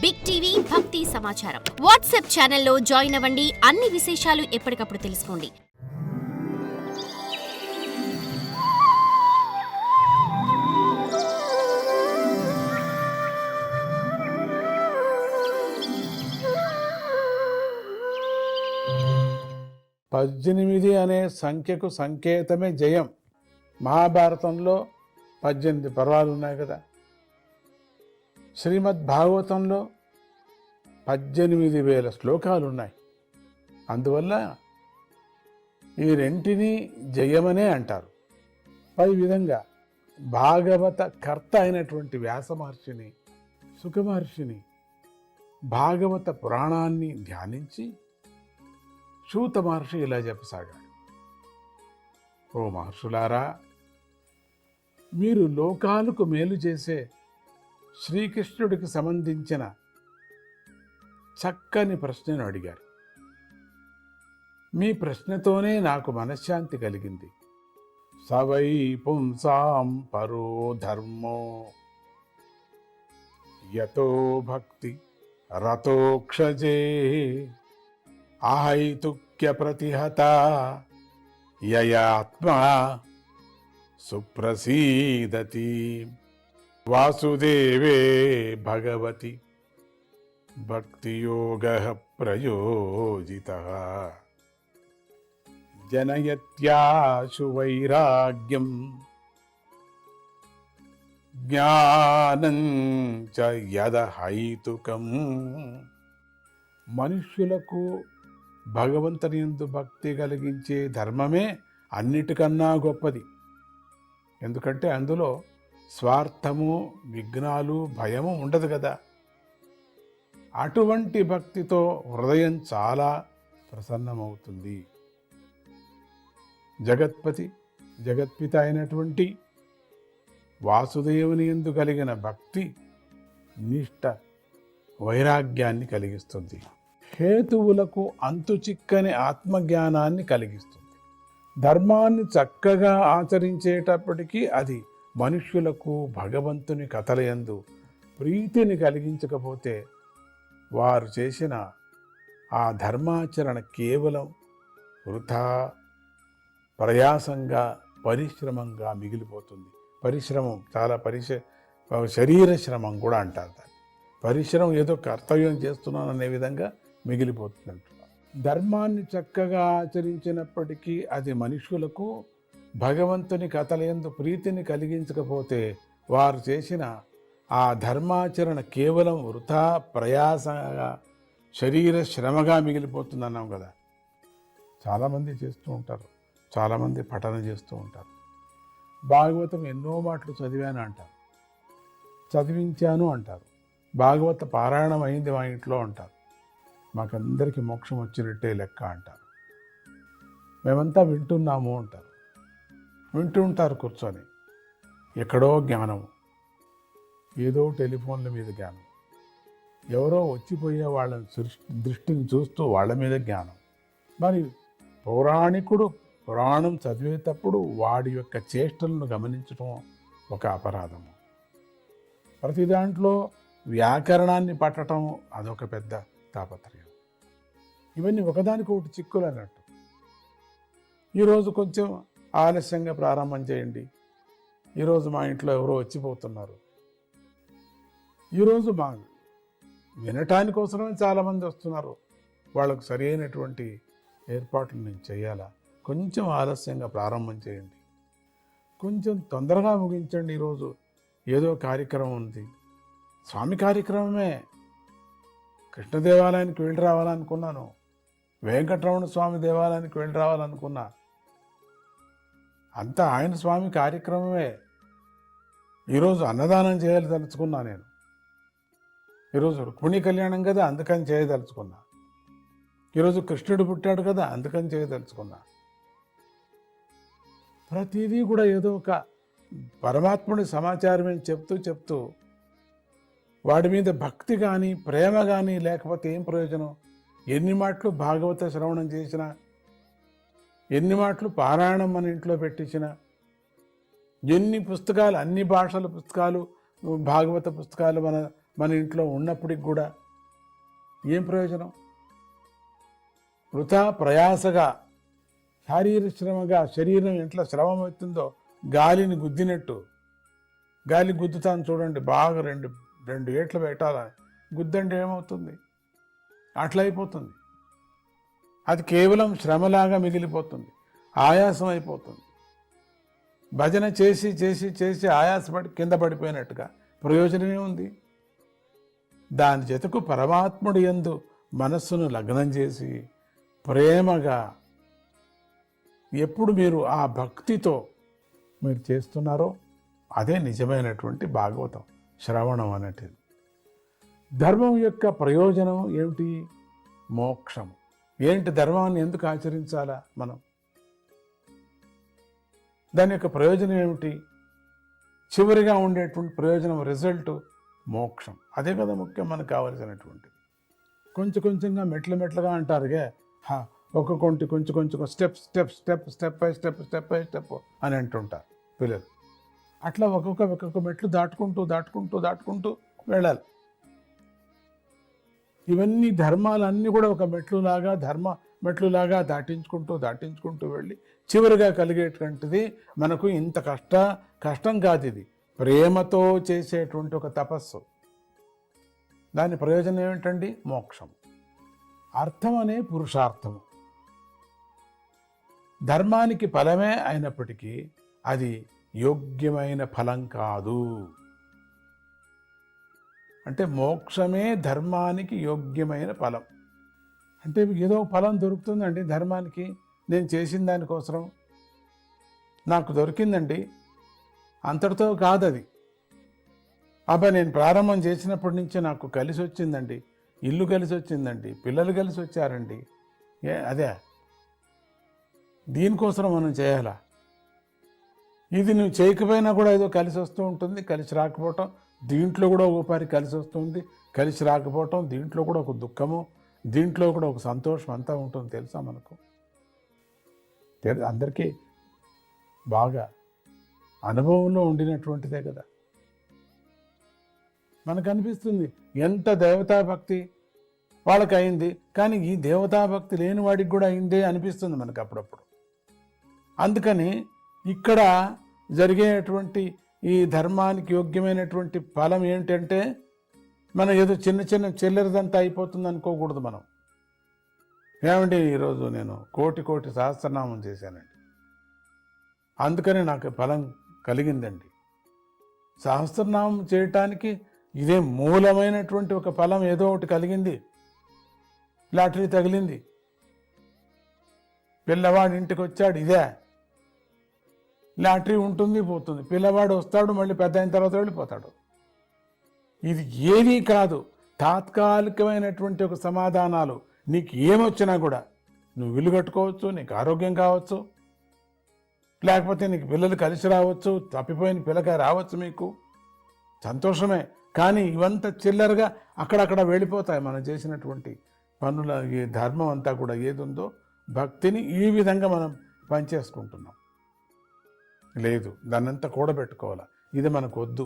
Big TV భక్తి సమాచారం WhatsApp ఛానల్లో జాయిన్ అవ్వండి. అన్ని విశేషాలు ఎప్పటికప్పుడు తెలుసుకోండి. పద్దెనిమిది అనే సంఖ్యకు సంకేతమే జయం. మహాభారతంలో 18 పర్వాలు ఉన్నాయి కదా. శ్రీమద్ భాగవతంలో 18,000 శ్లోకాలు ఉన్నాయి. అందువల్ల ఈ రెంటిని జయమనే అంటారు. పై విధంగా భాగవత కర్త అయినటువంటి వ్యాస మహర్షిని, సుఖ మహర్షిని భాగవత పురాణాన్ని ధ్యానించి సూత మహర్షి ఇలా చెప్పసాగాడు. ఓ మహర్షులారా, మీరు లోకాలకు మేలు చేసే శ్రీకృష్ణుడికి సంబంధించిన చక్కని ప్రశ్నను అడిగారు. మీ ప్రశ్నతోనే నాకు మనశ్శాంతి కలిగింది. సవై పుంసాం పరో ధర్మో యతో భక్తి రతోక్షజే ఆహైతుక్య ప్రతిహత యయాత్మా సుప్రసీదతి వాసుదేవే భగవతి భక్తియోగః ప్రయోజితః జనయత్యాశు వైరాగ్యం జ్ఞానం చ యదహైతుకం. మనుష్యులకు భగవంతుని యందు భక్తి కలిగించే ధర్మమే అన్నిటికన్నా గొప్పది. ఎందుకంటే అందులో స్వార్థము, విఘ్నాలు, భయము ఉండదు కదా. అటువంటి భక్తితో హృదయం చాలా ప్రసన్నమవుతుంది. జగత్పతి, జగత్పిత అయినటువంటి వాసుదేవుని యందు కలిగిన భక్తి నిష్ట వైరాగ్యాన్ని కలిగిస్తుంది. హేతువులకు అంతు చిక్కని ఆత్మజ్ఞానాన్ని కలిగిస్తుంది. ధర్మాన్ని చక్కగా ఆచరించేటప్పటికీ అది మనుష్యులకు భగవంతుని కథలయందు ప్రీతిని కలిగించకపోతే వారు చేసిన ఆ ధర్మాచరణ కేవలం వృథా ప్రయాసంగా, పరిశ్రమంగా మిగిలిపోతుంది. పరిశ్రమం చాలా శరీర శ్రమం కూడా అంటారు దాన్ని. పరిశ్రమం ఏదో కర్తవ్యం చేస్తున్నాను అనే విధంగా మిగిలిపోతుంది అంటున్నారు. ధర్మాన్ని చక్కగా ఆచరించినప్పటికీ అది మనుషులకు భగవంతుని కథలందు ప్రీతిని కలిగించకపోతే వారు చేసిన ఆ ధర్మాచరణ కేవలం వృథా ప్రయాసగా, శరీర శ్రమగా మిగిలిపోతుంది అన్నాం కదా. చాలామంది చేస్తూ ఉంటారు, చాలామంది పఠన చేస్తూ ఉంటారు. భాగవతం ఎన్నో మాటలు చదివాను అంటారు, చదివించాను అంటారు, భాగవత పారాయణం అయింది మా ఇంట్లో అంటారు, మాకందరికీ మోక్షం వచ్చినట్టే లెక్క అంటారు, మేమంతా వింటున్నాము అంటారు. వింటూ ఉంటారు కూర్చొని. ఎక్కడో జ్ఞానం, ఏదో టెలిఫోన్ల మీద జ్ఞానం, ఎవరో వచ్చిపోయే వాళ్ళ దృష్టిని చూస్తూ వాళ్ళ మీద జ్ఞానం. మరి పౌరాణికుడు పురాణం చదివేటప్పుడు వాడి యొక్క చేష్టలను గమనించడం ఒక అపరాధము. ప్రతి దాంట్లో వ్యాకరణాన్ని పట్టడం అదొక పెద్ద తాపత్రయం. ఇవన్నీ ఒకదానికొకటి చిక్కులు అన్నట్టు. ఈరోజు కొంచెం ఆలస్యంగా ప్రారంభం చేయండి, ఈరోజు మా ఇంట్లో ఎవరో వచ్చిపోతున్నారు, ఈరోజు మా వినటాని కోసమే చాలామంది వస్తున్నారు, వాళ్ళకు సరి అయినటువంటి ఏర్పాట్లు నేను చేయాలా, కొంచెం ఆలస్యంగా ప్రారంభం చేయండి, కొంచెం తొందరగా ముగించండి, ఈరోజు ఏదో కార్యక్రమం ఉంది, స్వామి కార్యక్రమమే, కృష్ణ దేవాలయానికి వెళ్ళి రావాలనుకున్నాను, వెంకటరమణ స్వామి దేవాలయానికి వెళ్ళి రావాలనుకున్నా, అంతా ఆయన స్వామి కార్యక్రమమే. ఈరోజు అన్నదానం చేయదలుచుకున్నా నేను, ఈరోజు రుక్మిణీ కళ్యాణం కదా అందుకని చేయదలుచుకున్నా, ఈరోజు కృష్ణుడు పుట్టాడు కదా అందుకని చేయదలుచుకున్నా. ప్రతిదీ కూడా ఏదో ఒక పరమాత్ముడి సమాచారమే చెప్తూ వాడి మీద భక్తి కానీ ప్రేమ కానీ లేకపోతే ఏం ప్రయోజనం? ఎన్ని మాటలు భాగవత శ్రవణం చేసినా, ఎన్ని మాటలు పారాయణం మన ఇంట్లో పెట్టించినా, ఎన్ని పుస్తకాలు, అన్ని భాషల పుస్తకాలు, భాగవత పుస్తకాలు మన మన ఇంట్లో ఉన్నప్పటికి కూడా ఏం ప్రయోజనం? వృథా ప్రయాసగా శారీరక శ్రమగా శరీరం ఎట్లా శ్రమ అవుతుందో గాలిని గుద్దినట్టు, గాలి గుద్దుతాను చూడండి, బాగా రెండు ఏట్లు పెట్టాలని గుద్దంటే ఏమవుతుంది? అట్లా అయిపోతుంది. అది కేవలం శ్రమలాగా మిగిలిపోతుంది, ఆయాసం అయిపోతుంది. భజన చేసి చేసి చేసి ఆయాసపడి కింద పడిపోయినట్టుగా ప్రయోజనమే ఉంది. దాని జతకు పరమాత్ముడి యందు మనస్సును లగ్నం చేసి ప్రేమగా ఎప్పుడు మీరు ఆ భక్తితో మీరు చేస్తున్నారో అదే నిజమైనటువంటి భాగవతం శ్రవణం అనేది. ధర్మం యొక్క ప్రయోజనం ఏమిటి? మోక్షం. ఏంటి? ధర్మాన్ని ఎందుకు ఆచరించాలా మనం? దాని యొక్క ప్రయోజనం ఏమిటి? చివరిగా ఉండేటువంటి ప్రయోజనం, రిజల్ట్ మోక్షం. అదే కదా ముఖ్యం మనకు కావలసినటువంటిది. కొంచెం కొంచెంగా మెట్లుగా అంటారుగా, కొంచెం కొంచెం స్టెప్ బై స్టెప్ అని అంటుంటారు పిల్లలు. అట్లా ఒక్కొక్క మెట్లు దాటుకుంటూ వెళ్ళాలి. ఇవన్నీ ధర్మాలన్నీ కూడా ఒక మెట్లులాగా దాటించుకుంటూ వెళ్ళి చివరిగా కలిగేటువంటిది మనకు ఇంత కష్టం కాదు. ఇది ప్రేమతో చేసేటువంటి ఒక తపస్సు. దాని ప్రయోజనం ఏమిటండి? మోక్షం. అర్థం అనే పురుషార్థము. ధర్మానికి ఫలమే అయినప్పటికీ అది యోగ్యమైన ఫలం కాదు. అంటే మోక్షమే ధర్మానికి యోగ్యమైన ఫలం. అంటే ఏదో ఫలం దొరుకుతుందండి ధర్మానికి, నేను చేసిన దానికోసం నాకు దొరికిందండి, అంతటితో కాదు అది. నేను ప్రారంభం చేసినప్పటి నుంచి నాకు కలిసి వచ్చిందండి, ఇల్లు కలిసి వచ్చిందండి, పిల్లలు కలిసి వచ్చారండి, అదే దీనికోసం మనం చేయాలా? ఇది నువ్వు చేయకపోయినా కూడా ఏదో కలిసి వస్తూ ఉంటుంది, కలిసి రాకపోవటం, దీంట్లో కూడా ఒకసారి కలిసి వస్తుంది, కలిసి రాకపోవటం, దీంట్లో కూడా ఒక దుఃఖము, దీంట్లో కూడా ఒక సంతోషం అంతా ఉంటుంది. తెలుసా మనకు? అందరికీ బాగా అనుభవంలో ఉండినటువంటిదే కదా. మనకు అనిపిస్తుంది ఎంత దేవతాభక్తి వాళ్ళకి అయింది, కానీ ఈ దేవతాభక్తి లేని వాడికి కూడా అయిందే అనిపిస్తుంది మనకు అప్పుడప్పుడు. అందుకని ఇక్కడ జరిగేటువంటి ఈ ధర్మానికి యోగ్యమైనటువంటి ఫలం ఏంటంటే, మనం ఏదో చిన్న చిల్లరదంతా అయిపోతుంది అనుకోకూడదు మనం. ఏమండి, ఈరోజు నేను కోటి సహస్రనామం చేశానండి, అందుకని నాకు ఫలం కలిగిందండి. సహస్రనామం చేయటానికి ఇదే మూలమైనటువంటి ఒక ఫలం, ఏదో ఒకటి కలిగింది. లాటరీ తగిలింది, పిల్లవాడి ఇంటికి వచ్చాడు, ఇదే లాటరీ ఉంటుంది పోతుంది. పిల్లవాడు వస్తాడు, మళ్ళీ పెద్ద అయిన తర్వాత వెళ్ళిపోతాడు. ఇది ఏదీ కాదు, తాత్కాలికమైనటువంటి ఒక సమాధానాలు. నీకు ఏమొచ్చినా కూడా నువ్వు ఇల్లు కట్టుకోవచ్చు, నీకు ఆరోగ్యం కావచ్చు, లేకపోతే నీకు పిల్లలు కలిసి రావచ్చు, తప్పిపోయిన పిల్లగా రావచ్చు, మీకు సంతోషమే. కానీ ఇవంతా చిల్లరగా అక్కడక్కడ వెళ్ళిపోతాయి. మనం చేసినటువంటి పనుల ఈ ధర్మం అంతా కూడా ఏది ఉందో భక్తిని ఈ విధంగా మనం పనిచేసుకుంటున్నాం. లేదు, దాన్నంతా కూడబెట్టుకోవాలి. ఇది మనకు వద్దు.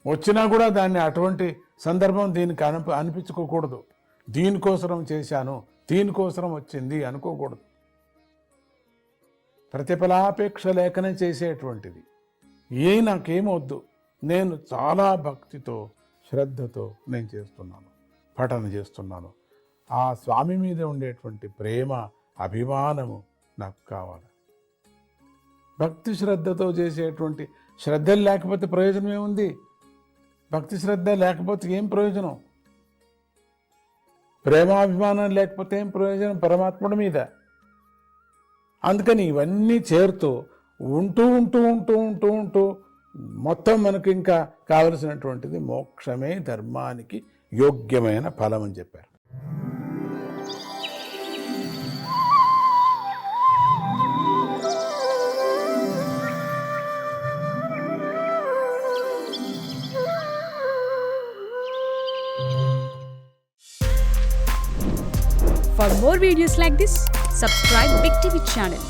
వచ్చినా కూడా దాన్ని అటువంటి సందర్భం దీనికి అనిపించుకోకూడదు. దీనికోసం చేశాను, దీనికోసం వచ్చింది అనుకోకూడదు. ప్రతిఫలాపేక్ష లేకనే చేసేటువంటిది. నాకేమొద్దు, నేను చాలా భక్తితో శ్రద్ధతో నేను చేస్తున్నాను, పఠన చేస్తున్నాను. ఆ స్వామి మీద ఉండేటువంటి ప్రేమ అభిమానము నాకు కావాలి. భక్తి శ్రద్ధతో చేసేటువంటి శ్రద్ధలు లేకపోతే ప్రయోజనం ఏముంది? భక్తి శ్రద్ధ లేకపోతే ఏం ప్రయోజనం? ప్రేమాభిమానం లేకపోతే ఏం ప్రయోజనం పరమాత్ముడి మీద? అందుకని ఇవన్నీ చేరుతూ ఉంటూ మొత్తం మనకు ఇంకా కావలసినటువంటిది మోక్షమే ధర్మానికి యోగ్యమైన ఫలం అని చెప్పారు. For more videos like this, subscribe Big TV channel.